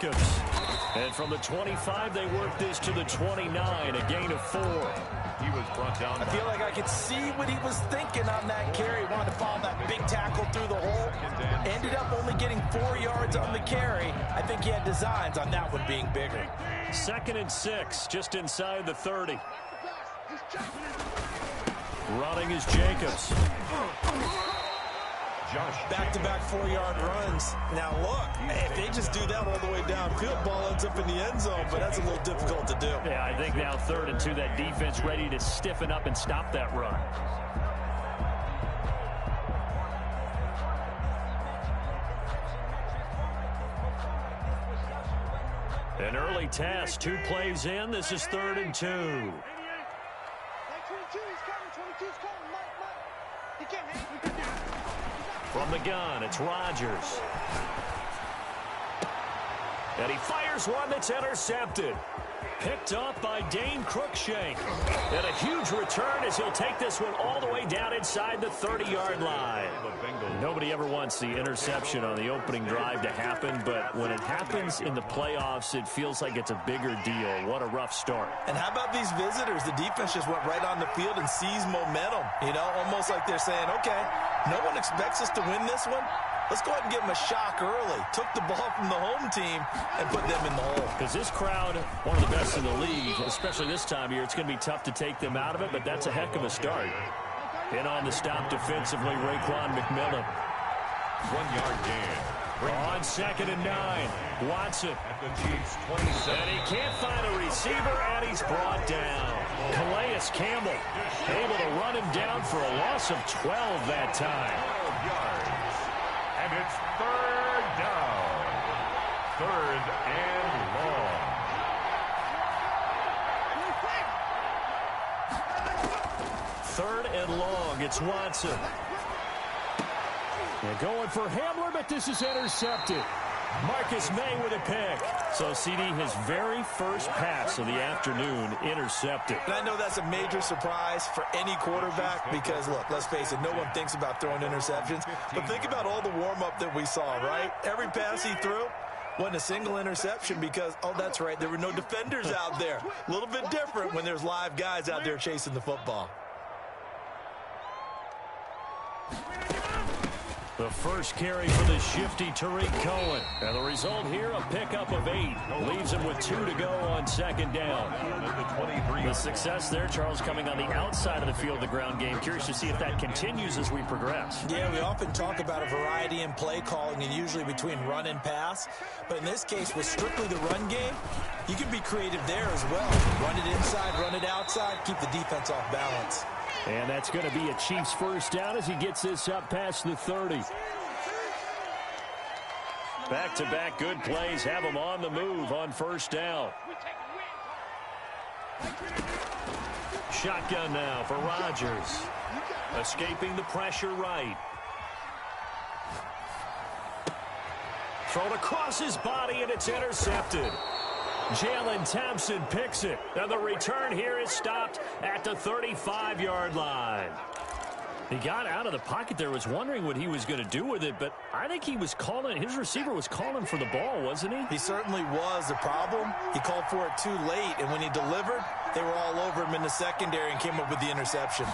And from the 25, they work this to the 29, a gain of 4. He was brought down. I feel like I could see what he was thinking on that carry. Wanted to follow that big tackle through the hole. Ended up only getting 4 yards on the carry. I think he had designs on that one being bigger. 2nd and 6, just inside the 30. Running is Jacobs. Back-to-back 4-yard runs. Now, look, if they just do that all the way downfield, ball ends up in the end zone, but that's a little difficult to do. Yeah, I think now 3rd and 2, that defense ready to stiffen up and stop that run. An early test, 2 plays in. This is 3rd and 2. From the gun, it's Rodgers. And he fires one that's intercepted. Picked up by Dane Cruikshank. And a huge return as he'll take this one all the way down inside the 30-yard line. Nobody ever wants the interception on the opening drive to happen, but when it happens in the playoffs, it feels like it's a bigger deal. What a rough start. And how about these visitors? The defense just went right on the field and seized momentum. You know, almost like they're saying, okay, no one expects us to win this one. Let's go ahead and give them a shock early. Took the ball from the home team and put them in the hole. Because this crowd, one of the best in the league, especially this time of year, it's going to be tough to take them out of it, but that's a heck of a start. In on the stop defensively, Raekwon McMillan. 1-yard gain. On 2nd and 9, Watson. At the Chiefs' 27. And he can't find a receiver, and he's brought down. Calais Campbell able to run him down for a loss of 12 that time. 12 yards. And it's 3rd down. 3rd and long. Third and long. It's Watson. They're going for Hamler, but this is intercepted. Marcus May with a pick. So, CD, his very first pass of the afternoon intercepted. And I know that's a major surprise for any quarterback because, look, let's face it, no one thinks about throwing interceptions. But think about all the warm-up that we saw, right? Every pass he threw wasn't a single interception because, oh, that's right, there were no defenders out there. A little bit different when there's live guys out there chasing the football. The first carry for the shifty Tariq Cohen. And the result here, a pickup of 8. Leaves him with 2 to go on 2nd down. The success there, Charles, coming on the outside of the field of the ground game. Curious to see if that continues as we progress. Yeah, we often talk about a variety in play calling and usually between run and pass. But in this case, with strictly the run game, you can be creative there as well. Run it inside, run it outside, keep the defense off balance. And that's going to be a Chiefs first down as he gets this up past the 30. Back-to-back good plays have him on the move on first down. Shotgun now for Rodgers. Escaping the pressure right. Thrown across his body, and it's intercepted. Jalen Thompson picks it. And the return here is stopped at the 35-yard line. He got out of the pocket there, was wondering what he was going to do with it, but I think he was calling, his receiver was calling for the ball, wasn't he? He certainly was. The problem, he called for it too late, and when he delivered, they were all over him in the secondary and came up with the interception.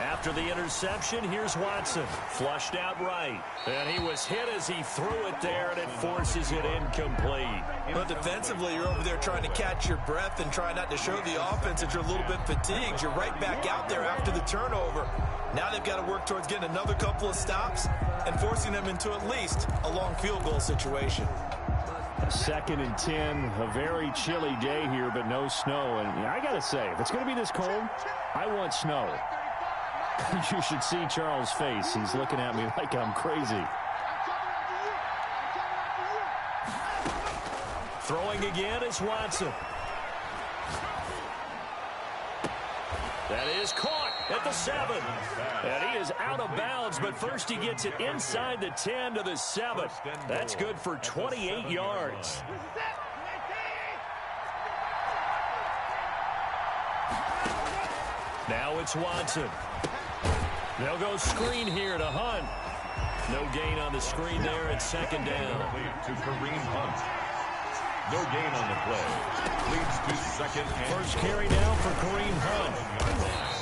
After the interception, here's Watson. Flushed out right. And he was hit as he threw it there, and it forces it incomplete. But defensively, you're over there trying to catch your breath and try not to show the offense that you're a little bit fatigued. You're right back out there after the turnover. Now they've got to work towards getting another couple of stops and forcing them into at least a long field goal situation. 2nd and 10, a very chilly day here, but no snow. And I got to say, if it's going to be this cold, I want snow. You should see Charles' face. He's looking at me like I'm crazy. Throwing again is Watson. That is caught at the 7. And he is out of bounds, but first he gets it inside the 10 to the 7. That's good for 28 yards. Now it's Watson. They'll go screen here to Hunt. No gain on the screen there. It's second down. To Kareem Hunt. No gain on the play. Leads to second and First carry now for Kareem Hunt.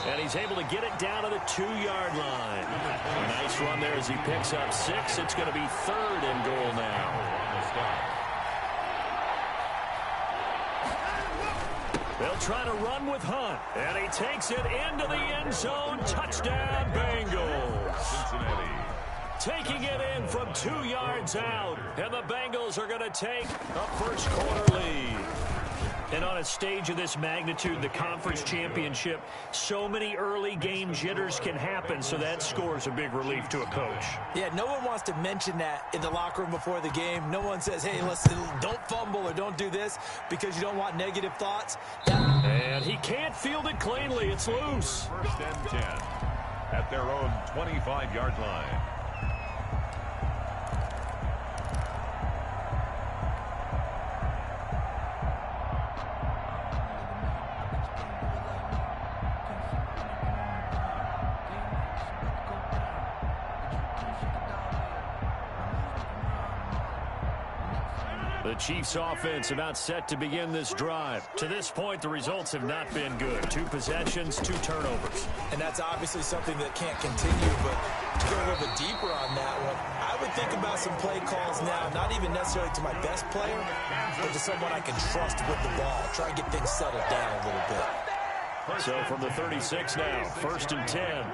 And he's able to get it down to the 2-yard line. A nice run there as he picks up 6. It's going to be third and goal now. They'll try to run with Hunt. And he takes it into the end zone. Touchdown, Bengals. Cincinnati. Taking it in from 2 yards out. And the Bengals are going to take a first quarter lead. And on a stage of this magnitude, the conference championship, so many early game jitters can happen, so that score's a big relief to a coach. Yeah, no one wants to mention that in the locker room before the game. No one says, hey, listen, don't fumble or don't do this because you don't want negative thoughts. And he can't field it cleanly. It's loose. First and 10 at their own 25-yard line. The Chiefs offense about set to begin this drive. To this point, the results have not been good. 2 possessions, 2 turnovers. And that's obviously something that can't continue, but to go a little bit deeper on that one, I would think about some play calls now, not even necessarily to my best player, but to someone I can trust with the ball. Try and get things settled down a little bit. So from the 36 now, first and 10.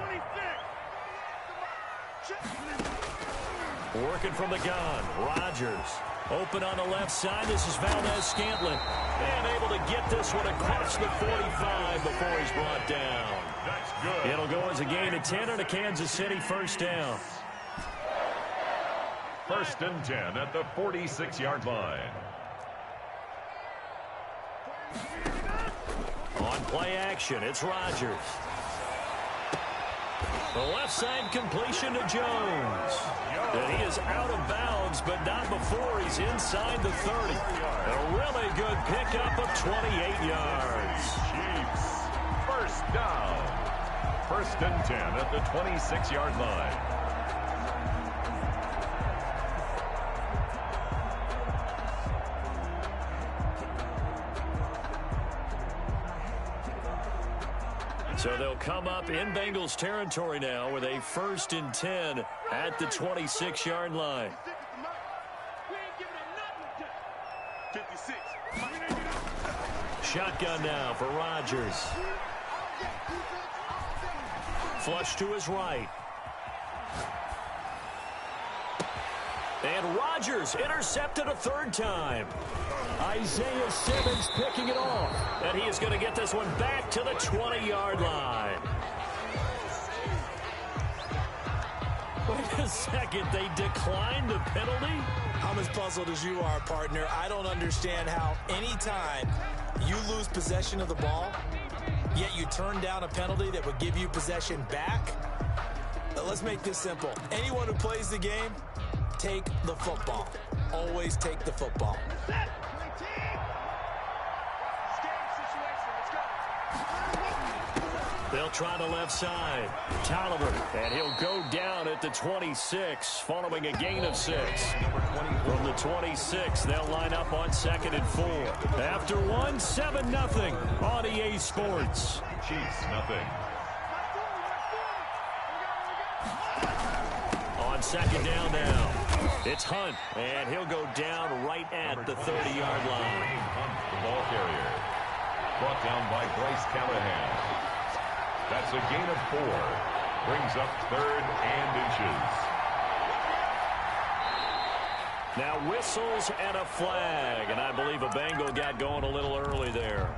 Working from the gun, Rodgers. Open on the left side. This is Valdez-Scantling. And able to get this one across the 45 before he's brought down. That's good. It'll go as a gain of 10 and a Kansas City first down. First and 10 at the 46-yard line. On play action, it's Rodgers. The left side completion to Jones. And he is out of bounds, but not before he's inside the 30. A really good pickup of 28 yards. Chiefs. First down. First and 10 at the 26-yard line. So they'll come up in Bengals territory now with a first and 10 at the 26-yard line. Shotgun now for Rodgers. Flush to his right. And Rodgers intercepted a 3rd time. Isaiah Simmons picking it off. And he is going to get this one back to the 20-yard line. Wait a second. They declined the penalty? I'm as puzzled as you are, partner. I don't understand how anytime you lose possession of the ball, yet you turn down a penalty that would give you possession back. Let's make this simple. Anyone who plays the game, take the football. Always take the football. They'll try the left side. Tolliver, and he'll go down at the 26 following a gain of 6. From the 26, they'll line up on 2nd and 4. After 1, 7-0 on EA Sports. Chiefs, nothing. On 2nd down now, it's Hunt, and he'll go down right at the 30-yard line. Hunt, the ball carrier. Brought down by Bryce Callahan. That's a gain of 4. Brings up 3rd and inches. Now whistles and a flag, and I believe a Bengal got going a little early there.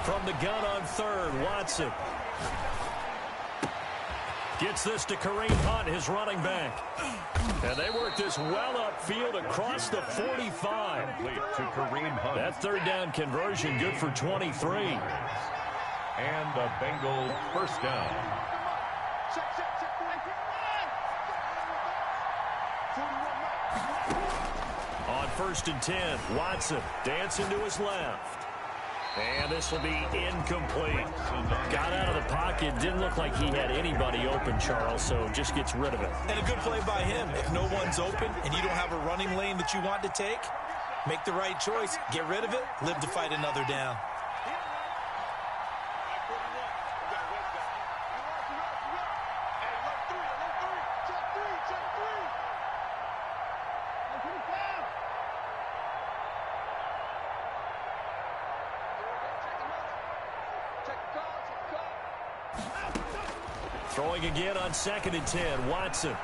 From the gun on 3rd, Watson. Gets this to Kareem Hunt, his running back. And they work this well upfield across the 45. To Kareem Hunt. That 3rd down conversion good for 23. And a Bengal first down. On first and 10. Watson dancing to his left. And this will be incomplete. Got out of the pocket. Didn't look like he had anybody open, Charles, so just gets rid of it. And a good play by him. If no one's open and you don't have a running lane that you want to take, make the right choice. Get rid of it. Live to fight another down. Throwing again on 2nd and 10. Watson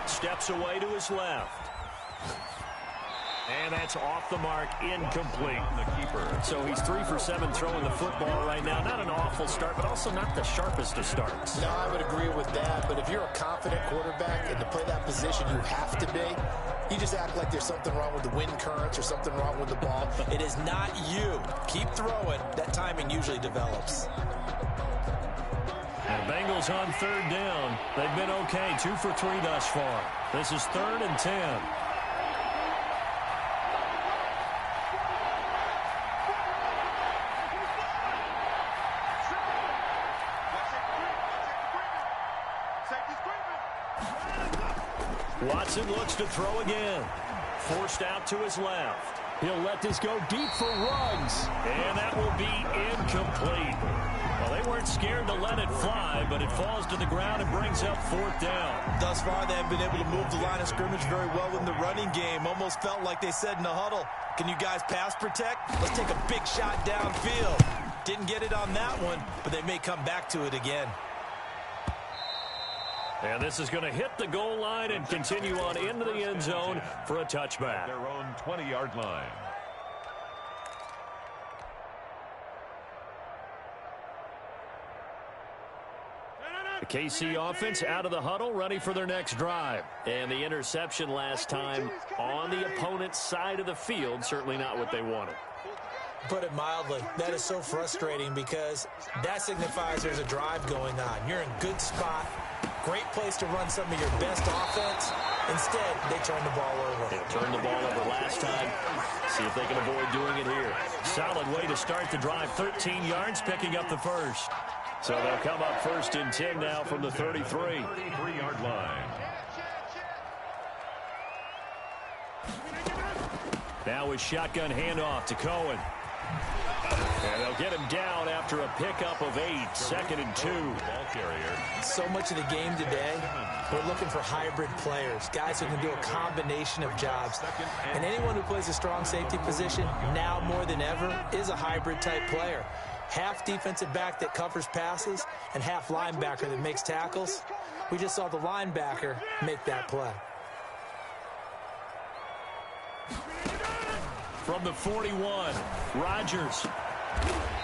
steps away to his left. And that's off the mark, incomplete. The keeper. So he's 3 for 7 throwing the football right now. Not an awful start, but also not the sharpest of starts. No, I would agree with that. But if you're a confident quarterback and to play that position you have to be, you just act like there's something wrong with the wind currents or something wrong with the ball. It is not you. Keep throwing. That timing usually develops. The Bengals on 3rd down. They've been okay, 2 for 3 thus far. This is 3rd and 10. Watson looks to throw again. Forced out to his left. He'll let this go deep for Ruggs. And that will be incomplete. Well, they weren't scared to let it fly, but it falls to the ground and brings up 4th down. Thus far, they have been able to move the line of scrimmage very well in the running game. Almost felt like they said in the huddle, can you guys pass protect? Let's take a big shot downfield. Didn't get it on that one, but they may come back to it again. And this is going to hit the goal line and continue on into the end zone for a touchback. Their own 20-yard line. The KC offense out of the huddle, ready for their next drive. And the interception last time on the opponent's side of the field, certainly not what they wanted. Put it mildly, that is so frustrating because that signifies there's a drive going on. You're in good spot, great place to run some of your best offense. Instead, they turn the ball over. They turned the ball over last time. See if they can avoid doing it here. Solid way to start the drive. 13 yards, picking up the first. So they'll come up 1st and 10 now from the 33. 33-yard line. Now with shotgun handoff to Cohen. And they'll get him down after a pickup of 8. 2nd and 2. Ball carrier. So much of the game today, we're looking for hybrid players, guys who can do a combination of jobs. And anyone who plays a strong safety position, now more than ever, is a hybrid type player. Half defensive back that covers passes and half linebacker that makes tackles. We just saw the linebacker make that play. From the 41, Rodgers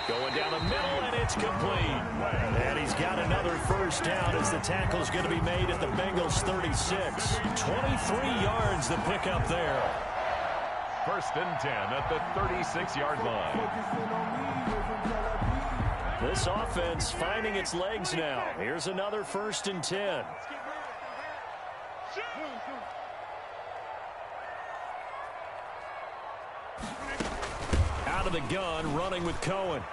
going down the middle, and it's complete. And he's got another first down as the tackle's going to be made at the Bengals 36. 23 yards the pickup there. 1st and 10 at the 36-yard line. This offense finding its legs now. Here's another 1st and 10. Out of the gun, running with Cohen.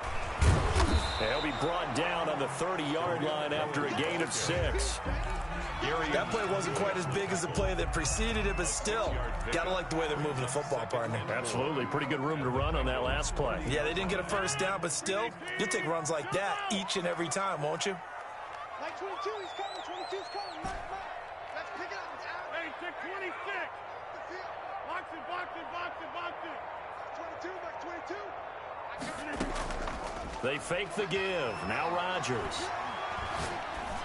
He'll be brought down on the 30-yard line after a gain of 6. That play wasn't quite as big as the play that preceded it, but still, got to like the way they're moving the football, partner. Absolutely. Pretty good room to run on that last play. Yeah, they didn't get a first down, but still, you'll take runs like that each and every time, won't you? Like 22, he's coming. 22's coming. Let's pick it up. Hey, check 26. Box it, box it, box it, box it. 22, like 22. They fake the give. Now Rodgers.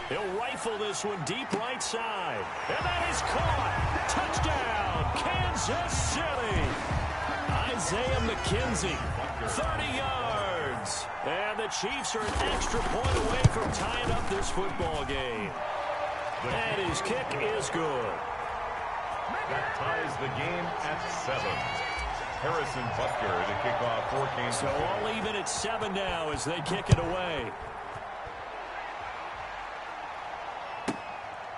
He'll rifle this one deep right side. And that is caught. Touchdown, Kansas City. Isaiah McKenzie, 30 yards. And the Chiefs are an extra point away from tying up this football game. And his kick is good. That ties the game at 7. Harrison Butker to kick off for Kansas. So all even at 7 now as they kick it away.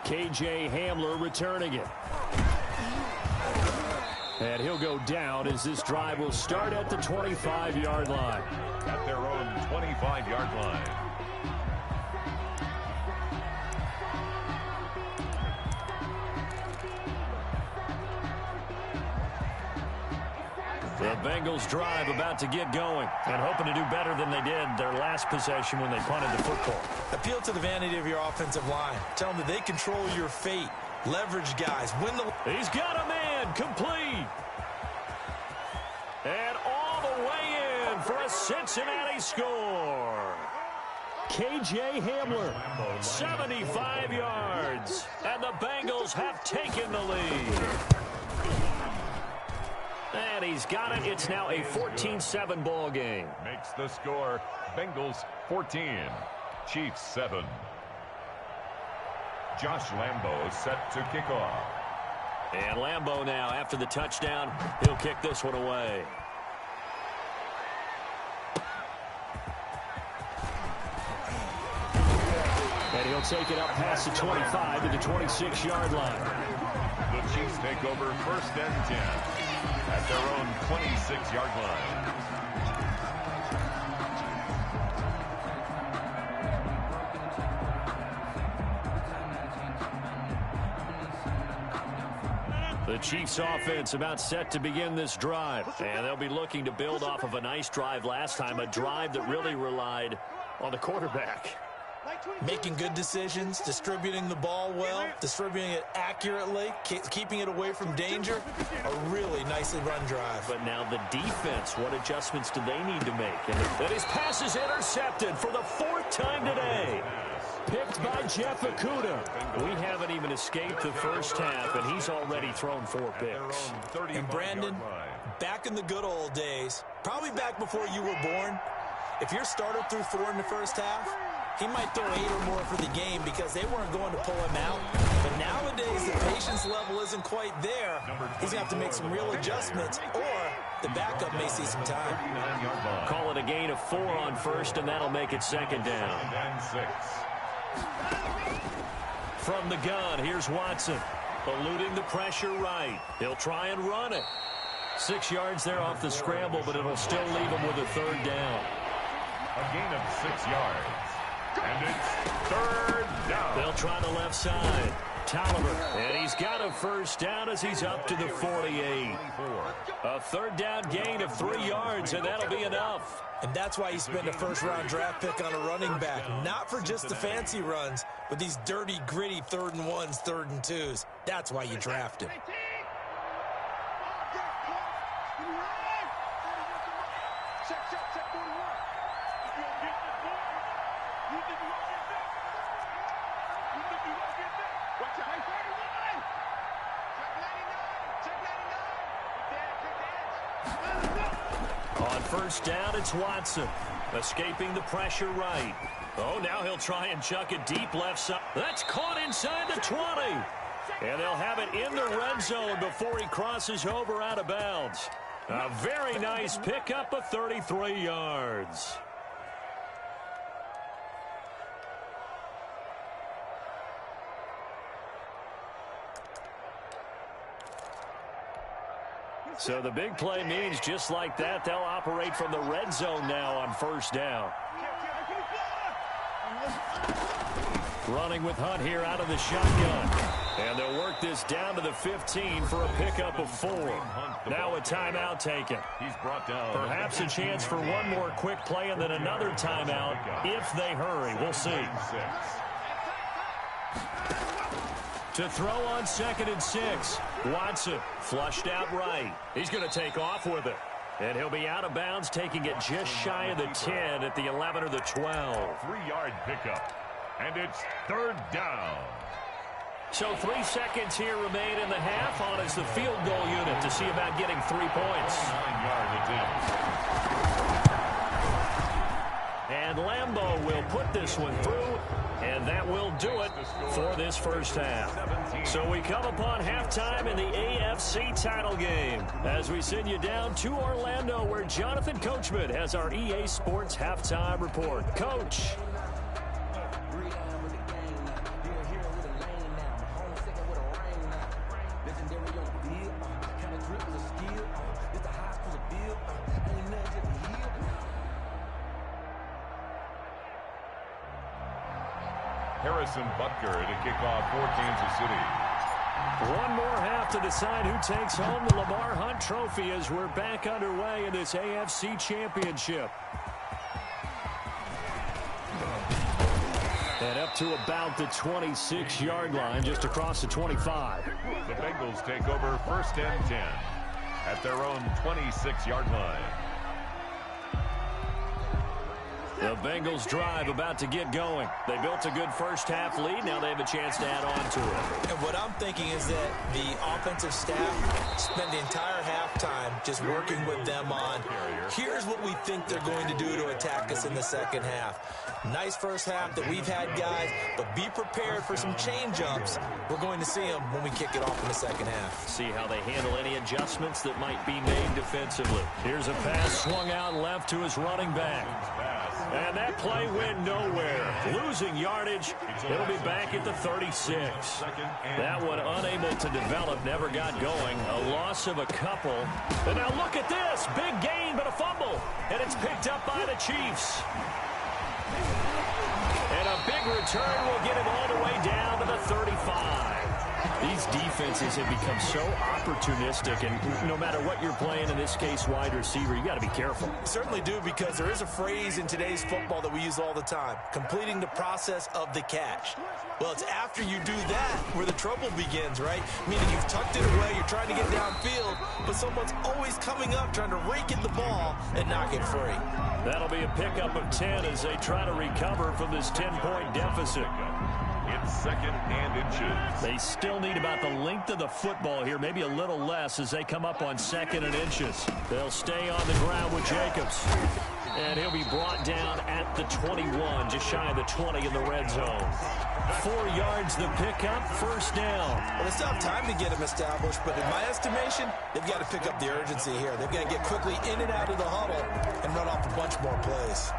KJ Hamler returning it. And he'll go down as this drive will start at the 25-yard line. At their own 25-yard line. The Bengals drive about to get going and hoping to do better than they did their last possession when they punted the football. Appeal to the vanity of your offensive line. Tell them that they control your fate. Leverage guys. Win the... He's got a man. Complete. And all the way in for a Cincinnati score. K.J. Hamler, 75 yards. And the Bengals have taken the lead. And he's got it. It's now a 14-7 ball game. Makes the score Bengals 14, Chiefs 7. Josh Lambo set to kick off. And Lambo now, after the touchdown, he'll kick this one away. And he'll take it up past the 25 to the 26-yard line. The Chiefs take over 1st and 10 at their own 26-yard line. The Chiefs offense about set to begin this drive. And they'll be looking to build off of a nice drive last time, a drive that really relied on the quarterback. Making good decisions, distributing the ball well, distributing it accurately, keeping it away from danger. A really nicely run drive. But now the defense, what adjustments do they need to make? And his pass is intercepted for the 4th time today. Picked by Jeff Okudah. We haven't even escaped the first half, and he's already thrown 4 picks. And Brandon, back in the good old days, probably back before you were born, if your starter threw 4 in the first half, he might throw 8 or more for the game because they weren't going to pull him out. But nowadays, the patience level isn't quite there. He's going to have to make some real adjustments, or the backup may see some time. Call it a gain of 4 on first, and that'll make it 2nd down. And 6. From the gun, here's Watson. Eluding the pressure right. He'll try and run it. 6 yards there off the scramble, but it'll still leave him with a 3rd down. A gain of 6 yards. And it's 3rd down. They'll try the left side. Tolliver, and he's got a 1st down as he's up to the 48. A 3rd down gain of 3 yards, and that'll be enough. And that's why you spend a 1st-round draft pick on a running back. Not for just the fancy runs, but these dirty, gritty 3rd and 1s, 3rd and 2s. That's why you draft him. On 1st down, it's Watson. Escaping the pressure right. Oh, now he'll try and chuck it deep left side. That's caught inside the 20. And they'll have it in the red zone before he crosses over out of bounds. A very nice pickup of 33 yards. So the big play means just like that, they'll operate from the red zone now on 1st down. Running with Hunt here out of the shotgun. And they'll work this down to the 15 for a pickup of 4. Now a timeout taken. He's brought down. Perhaps a chance for one more quick play and then another timeout if they hurry. We'll see. To throw on 2nd and 6. Watson flushed out right. He's going to take off with it. And he'll be out of bounds, taking it just shy of the 10 at the 11 or the 12. 3-yard pickup. And it's 3rd down. So 3 seconds here remain in the half on as the field goal unit to see about getting 3 points. 9-yard attempt. And Lambo will put this one through, and that will do it for this first half. So we come upon halftime in the AFC title game as we send you down to Orlando where Jonathan Coachman has our EA Sports halftime report. Coach. Harrison Butker to kick off for Kansas City. One more half to decide who takes home the Lamar Hunt Trophy as we're back underway in this AFC Championship. And up to about the 26-yard line, just across the 25. The Bengals take over 1st and 10 at their own 26-yard line. The Bengals drive about to get going. They built a good first-half lead. Now they have a chance to add on to it. And what I'm thinking is that the offensive staff spend the entire halftime just working with them on, here's what we think they're going to do to attack us in the second half. Nice first half that we've had, guys, but be prepared for some change-ups. We're going to see them when we kick it off in the second half. See how they handle any adjustments that might be made defensively. Here's a pass swung out left to his running back. And that play went nowhere. Losing yardage. It'll be back at the 36. That one unable to develop, never got going. A loss of a couple. And now look at this. Big gain, but a fumble. And it's picked up by the Chiefs. And a big return will get him all the way down to the 35. These defenses have become so opportunistic, and no matter what you're playing, in this case wide receiver, you got to be careful. Certainly do, because there is a phrase in today's football that we use all the time, completing the process of the catch. Well, it's after you do that where the trouble begins, right? Meaning you've tucked it away, you're trying to get downfield, but someone's always coming up trying to rake in the ball and knock it free. That'll be a pickup of 10 as they try to recover from this 10-point deficit. It's 2nd and inches. They still need about the length of the football here, maybe a little less as they come up on 2nd and inches. They'll stay on the ground with Jacobs. And he'll be brought down at the 21, just shy of the 20 in the red zone. 4 yards the pickup, first down. Well, they still have time to get him established, but in my estimation, they've got to pick up the urgency here. They've got to get quickly in and out of the huddle and run off a bunch more plays.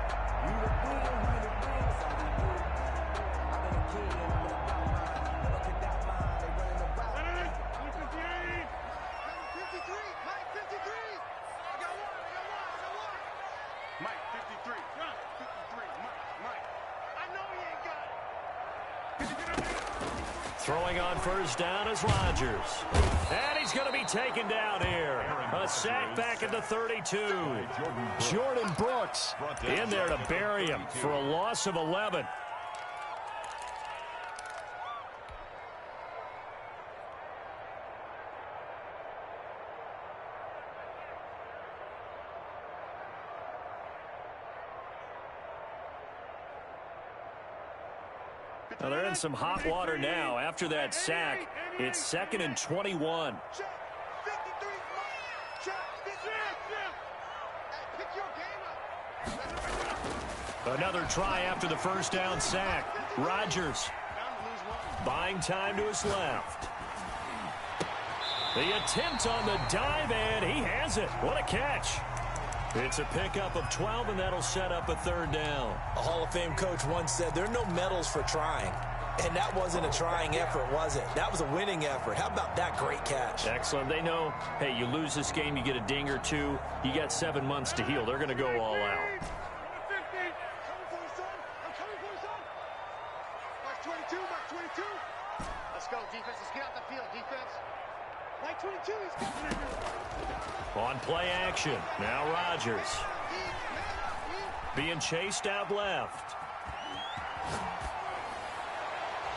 Throwing on first down is Rodgers. And he's going to be taken down here. A sack back at the 32. Jordan Brooks in there to bury him for a loss of 11. Now they're in some hot water now. After that sack, it's 2nd and 21. Another try after the first down sack. Rodgers buying time to his left. The attempt on the dive, and he has it. What a catch. It's a pickup of 12, and that'll set up a 3rd down. A Hall of Fame coach once said there are no medals for trying. And that wasn't a trying effort, was it? That was a winning effort. How about that great catch? Excellent. They know, hey, you lose this game, you get a ding or two. You got 7 months to heal. They're going to go all out. Let's go, defense. Let's get out the field, defense. Like 22, he's coming in. On play action. Now Rodgers. Being chased out left.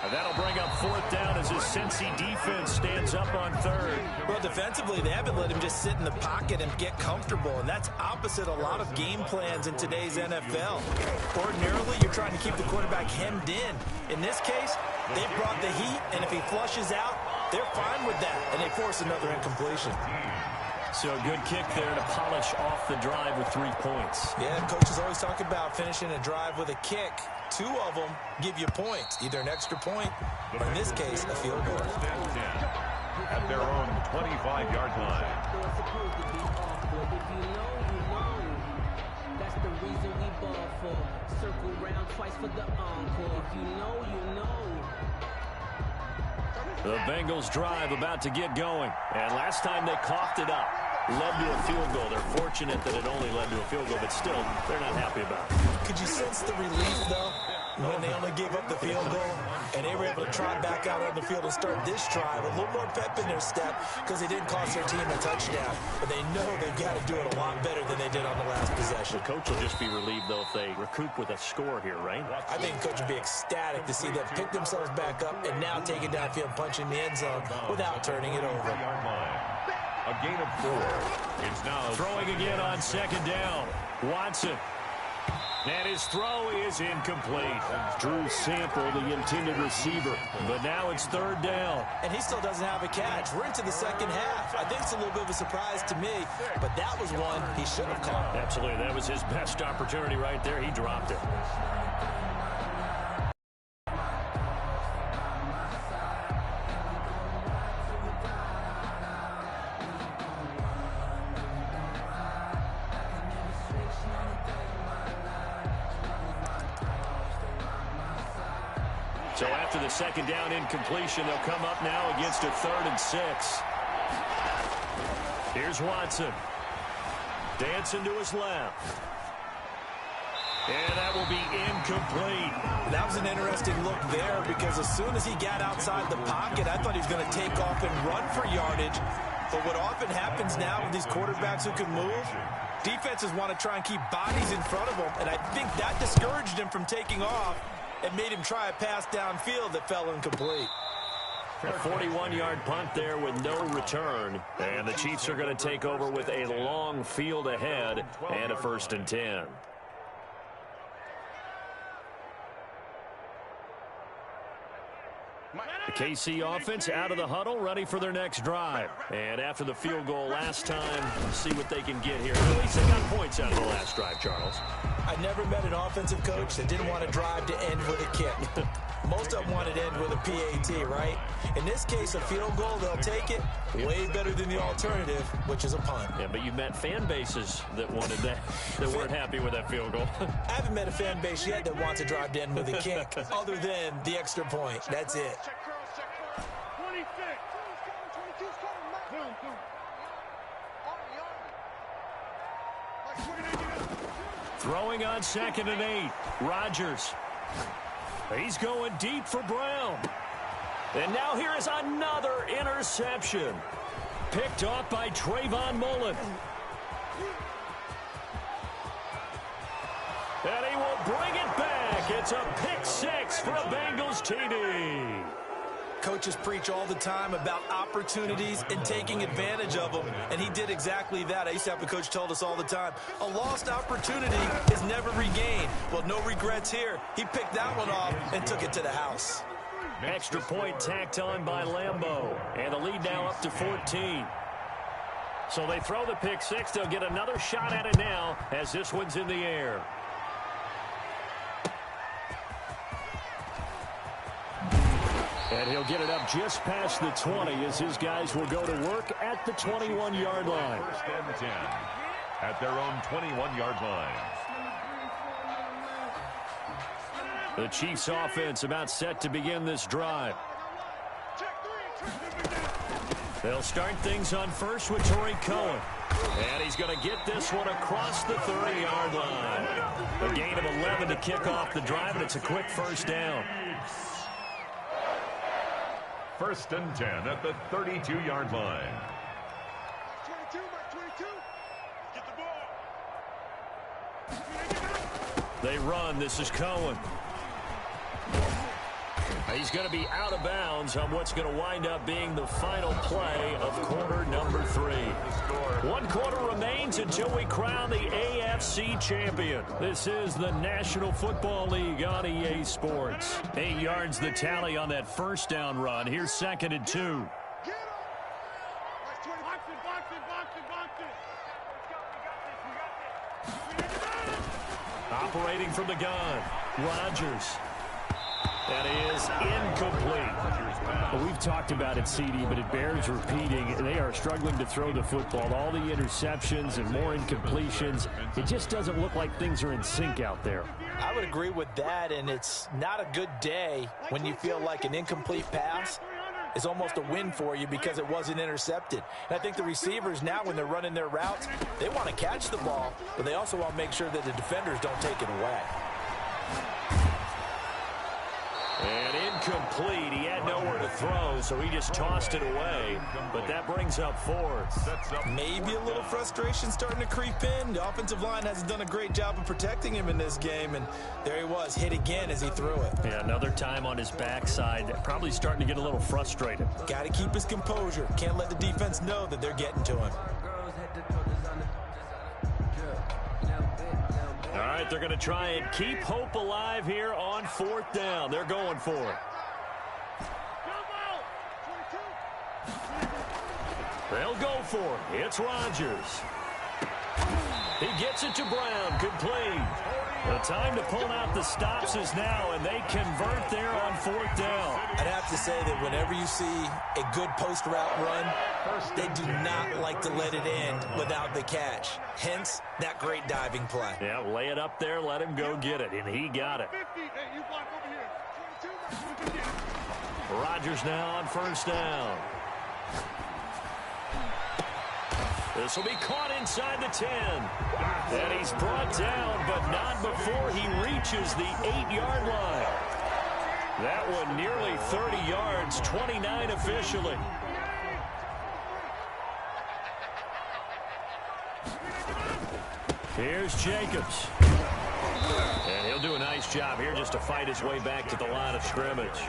And that'll bring up 4th down as his Cincy defense stands up on 3rd. Well, defensively, they haven't let him just sit in the pocket and get comfortable, and that's opposite a lot of game plans in today's NFL. Ordinarily, you're trying to keep the quarterback hemmed in. In this case, they brought the heat, and if he flushes out, they're fine with that, and they force another incompletion. So a good kick there to polish off the drive with 3 points. Yeah, coaches always talk about finishing a drive with a kick. 2 of them give you points, either an extra point or, in this case, a field goal. At their own 25-yard line. That's the reason we ball for. Circle round twice for the encore. If you know, you know. The Bengals drive about to get going. And last time they coughed it up, led to a field goal. They're fortunate that it only led to a field goal, but still, they're not happy about it. Could you sense the relief, though, when they only gave up the field goal and they were able to trot back out on the field and start this drive? A little more pep in their step because they didn't cost their team a touchdown. But they know they've got to do it a lot better than they did on the last possession. The coach will just be relieved, though, if they recoup with a score here, right? I think the coach would be ecstatic to see them pick themselves back up and now take it downfield, punching the end zone without turning it over. A gain of 4. It's now throwing again on second down. Watson. And his throw is incomplete. Drew Sample, the intended receiver. But now it's third down. And he still doesn't have a catch. We're into the second half. I think it's a little bit of a surprise to me, but that was one he should have caught. Absolutely. That was his best opportunity right there. He dropped it. So after the second down incompletion, they'll come up now against a 3rd and 6. Here's Watson. Dancing to his left. And that will be incomplete. That was an interesting look there because as soon as he got outside the pocket, I thought he was going to take off and run for yardage. But what often happens now with these quarterbacks who can move, defenses want to try and keep bodies in front of them. And I think that discouraged him from taking off. It made him try a pass downfield that fell incomplete. A 41-yard punt there with no return. And the Chiefs are going to take over with a long field ahead and a 1st and 10. The KC offense out of the huddle, ready for their next drive. And after the field goal last time, see what they can get here. At least they got points out of the last drive, Charles. I never met an offensive coach that didn't want to drive to end with a kick. Most of them wanted to end with a PAT, right? In this case, a field goal, they'll take it. Way better than the alternative, which is a punt. Yeah, but you've met fan bases that wanted that, that weren't happy with that field goal. I haven't met a fan base yet that wants to drive to end with a kick, other than the extra point. That's it. Throwing on 2nd and 8. Rodgers. He's going deep for Brown. And now here is another interception. Picked off by Trayvon Mullen. And he will bring it back. It's a pick 6 for a Bengals TD. Coaches preach all the time about opportunities and taking advantage of them, and he did exactly that. I used to have a coach told us all the time, a lost opportunity is never regained. Well, no regrets here. He picked that one off and took it to the house. Extra point tacked on by Lambeau, and the lead now up to 14. So they throw the pick 6. They'll get another shot at it now as this one's in the air. And he'll get it up just past the 20 as his guys will go to work at the 21-yard line. 1st and 10 at their own 21-yard line. The Chiefs offense about set to begin this drive. They'll start things on first with Torrey Cohen. And he's going to get this one across the 30-yard line. A gain of 11 to kick off the drive, and it's a quick 1st down. 1st and 10 at the 32-yard line. 22, Mike 22. Get the ball. They run. This is Cohen. He's going to be out of bounds on what's going to wind up being the final play of quarter number 3. 1 quarter remains until we crown the AFC champion. This is the National Football League on EA Sports. 8 yards the tally on that 1st down run. Here's 2nd and 2. Get him. Box it, box it, box it, box it. We got this. Operating from the gun, Rodgers. That is incomplete. Well, we've talked about it, CD, but it bears repeating. They are struggling to throw the football. All the interceptions and more incompletions. It just doesn't look like things are in sync out there. I would agree with that, and it's not a good day when you feel like an incomplete pass is almost a win for you because it wasn't intercepted. And I think the receivers now, when they're running their routes, they want to catch the ball, but they also want to make sure that the defenders don't take it away. And incomplete. He had nowhere to throw, so he just tossed it away. But that brings up fourth. Maybe a little frustration starting to creep in. The offensive line hasn't done a great job of protecting him in this game, and there he was, hit again as he threw it. Yeah, another time on his backside. Probably starting to get a little frustrated. Got to keep his composure. Can't let the defense know that they're getting to him. All right, they're going to try and keep hope alive here on fourth down. They're going for it. They'll go for it. It's Rodgers. He gets it to Brown. Complete. The time to pull out the stops is now, and they convert there on fourth down. I'd have to say that whenever you see a good post route run, they do not like to let it end without the catch. Hence, that great diving play. Yeah, lay it up there, let him go get it, and he got it. Rodgers now on first down. This will be caught inside the 10. And he's brought down, but not before he reaches the 8-yard line. That one nearly 30 yards, 29 officially. Here's Jacobs. And he'll do a nice job here just to fight his way back to the line of scrimmage.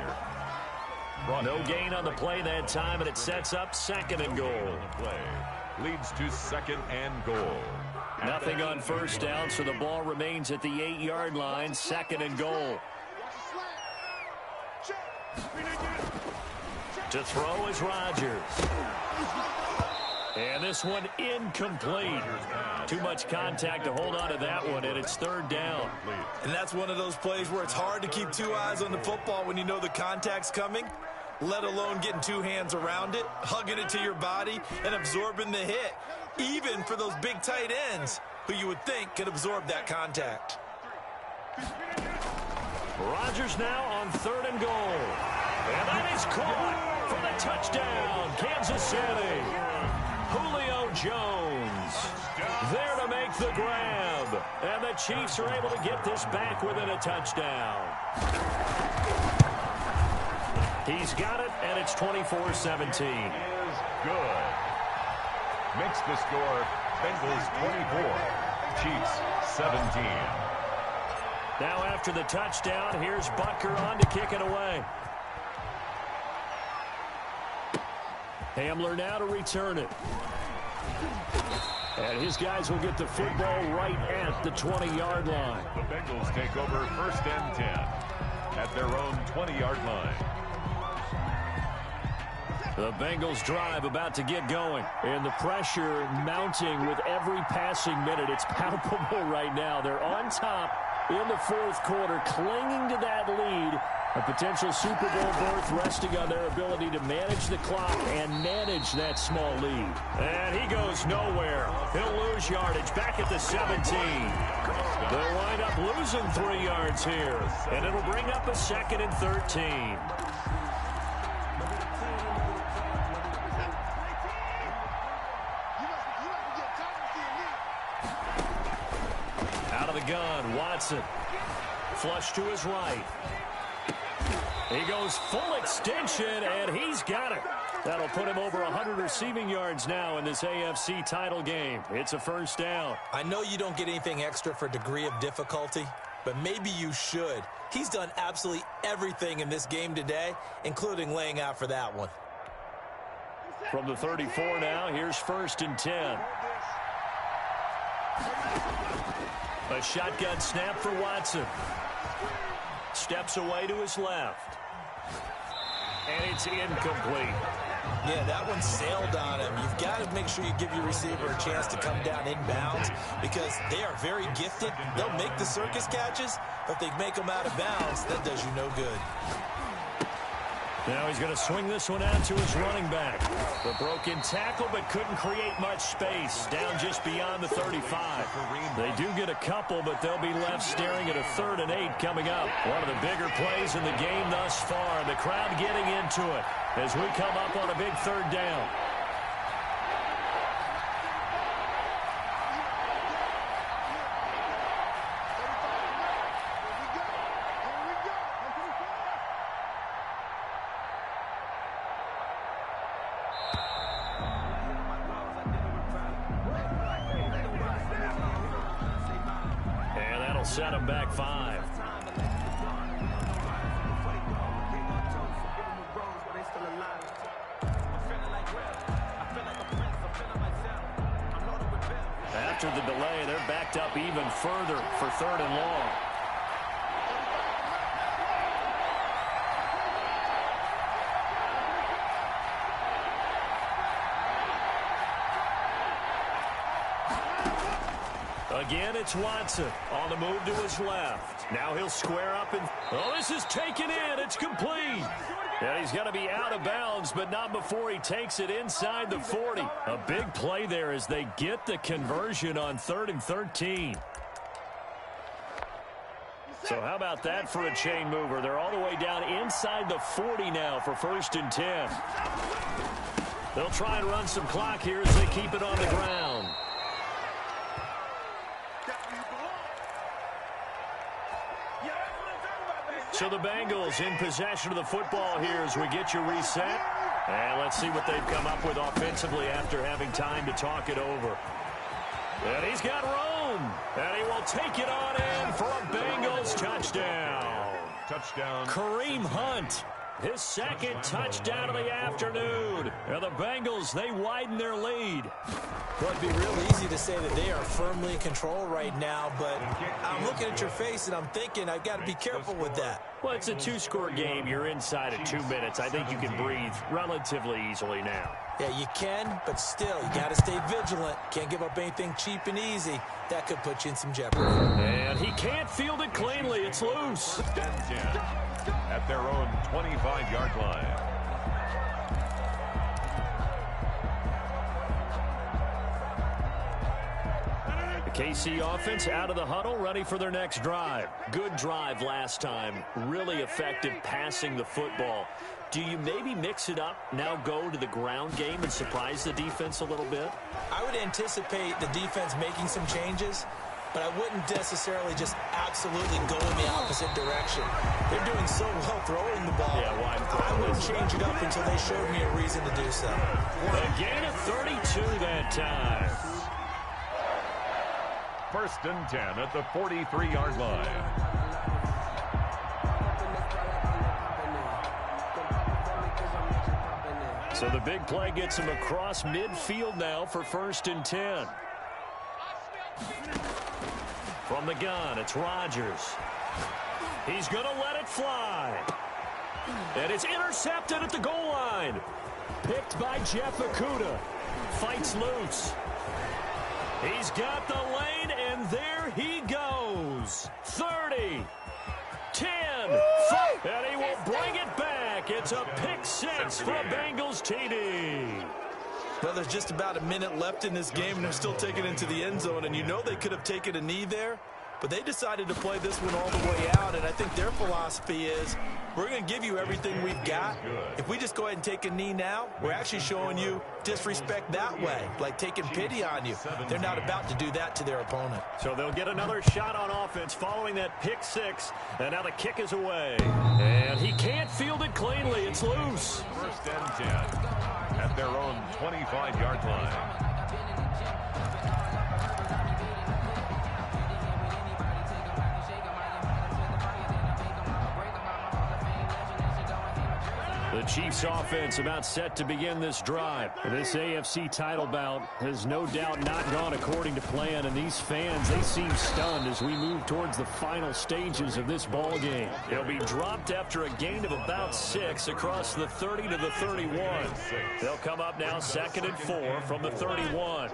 No gain on the play that time, and it sets up second and goal. Leads to second and goal. Nothing on first down, so the ball remains at the 8-yard line, second and goal. To throw is Rodgers. And this one incomplete. Too much contact to hold on to that one, and it's third down. And that's one of those plays where it's hard to keep two eyes on the football when you know the contact's coming, let alone getting two hands around it, hugging it to your body, and absorbing the hit, even for those big tight ends who you would think could absorb that contact. Rodgers now on third and goal. And that is caught for the touchdown, Kansas City. Julio Jones there to make the grab. And the Chiefs are able to get this back within a touchdown. He's got it, and it's 24-17. Is good. Makes the score Bengals 24, Chiefs 17. Now after the touchdown, here's Butker on to kick it away. Hamler now to return it. And his guys will get the football right at the 20-yard line. The Bengals take over first and 10 at their own 20-yard line. The Bengals drive about to get going. And the pressure mounting with every passing minute. It's palpable right now. They're on top in the fourth quarter, clinging to that lead. A potential Super Bowl berth resting on their ability to manage the clock and manage that small lead. And he goes nowhere. He'll lose yardage back at the 17. They'll wind up losing 3 yards here. And it'll bring up a second and 13. Out of the gun, Watson. Flush to his right. He goes full extension, and he's got it. That'll put him over 100 receiving yards now in this AFC title game. It's a first down. I know you don't get anything extra for degree of difficulty, but maybe you should. He's done absolutely everything in this game today, including laying out for that one. From the 34 now, here's first and 10. A shotgun snap for Watson. Steps away to his left. And it's incomplete. Yeah, that one sailed on him. You've got to make sure you give your receiver a chance to come down inbounds because they are very gifted. They'll make the circus catches, but if they make them out of bounds, that does you no good. Now he's going to swing this one out to his running back. The broken tackle, but couldn't create much space. Down just beyond the 35. They do get a couple, but they'll be left staring at a 3rd and 8 coming up. One of the bigger plays in the game thus far. The crowd getting into it as we come up on a big 3rd down. Set him back 5. After the delay, they're backed up even further for 3rd and long. Again, it's Watson on the move to his left. Now he'll square up and... Oh, this is taken in. It's complete. And he's going to be out of bounds, but not before he takes it inside the 40. A big play there as they get the conversion on 3rd and 13. So how about that for a chain mover? They're all the way down inside the 40 now for 1st and 10. They'll try and run some clock here as they keep it on the ground. So the Bengals in possession of the football here as we get you reset. And let's see what they've come up with offensively after having time to talk it over. And he's got room. And he will take it on in for a Bengals touchdown. Touchdown. Kareem Hunt. His 2nd touchdown of the afternoon. And the Bengals, they widen their lead. Well, it'd be real easy to say that they are firmly in control right now, but I'm looking at your face and I'm thinking I've got to be careful with that. Well, it's a 2-score game. You're inside of 2 minutes. I think you can breathe relatively easily now. Yeah, you can, but still, you got to stay vigilant. Can't give up anything cheap and easy. That could put you in some jeopardy. And he can't field it cleanly. It's loose. At their own 25-yard line. KC offense out of the huddle, ready for their next drive. Good drive last time. Really effective passing the football. Do you maybe mix it up, now go to the ground game and surprise the defense a little bit? I would anticipate the defense making some changes, but I wouldn't necessarily just absolutely go in the opposite direction. They're doing so well throwing the ball. Yeah, why? I wouldn't change it up until they showed me a reason to do so. A gain of 32 that time. 1st and 10 at the 43-yard line. So the big play gets him across midfield now for 1st and 10. From the gun, it's Rodgers. He's going to let it fly. And it's intercepted at the goal line. Picked by Jeff Okudah. Fights loose. He's got the lane, and there he goes. 30, 10, 5, and he will bring it back. It's a pick 6 for a Bengals TD. Well, there's just about a minute left in this game, and they're still taking it into the end zone, and you know they could have taken a knee there, but they decided to play this one all the way out, and I think their philosophy is we're going to give you everything we've got. If we just go ahead and take a knee now, we're actually showing you disrespect that way, like taking pity on you. They're not about to do that to their opponent. So they'll get another shot on offense following that pick 6, and now the kick is away. And he can't field it cleanly. It's loose. 1st and 10 at their own 25-yard line. The Chiefs offense about set to begin this drive. This AFC title bout has no doubt not gone according to plan, and these fans, they seem stunned as we move towards the final stages of this ball game. They'll be dropped after a gain of about 6 across the 30 to the 31. They'll come up now 2nd and 4 from the 31.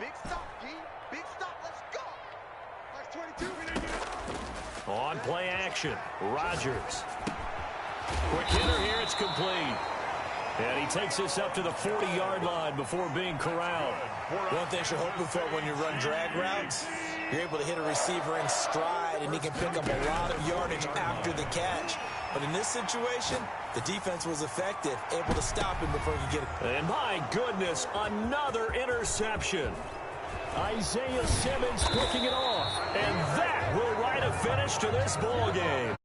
Big stop, D. Big stop. Let's go. Like 22. On play action, Rodgers. Quick hitter here. It's complete. And he takes this up to the 40-yard line before being corralled. One thing you're hoping for when you run drag routes, you're able to hit a receiver in stride, and he can pick up a lot of yardage after the catch. But in this situation, the defense was effective, able to stop him before he could get it. And my goodness, another interception. Isaiah Simmons picking it off. And that will write a finish to this ball game.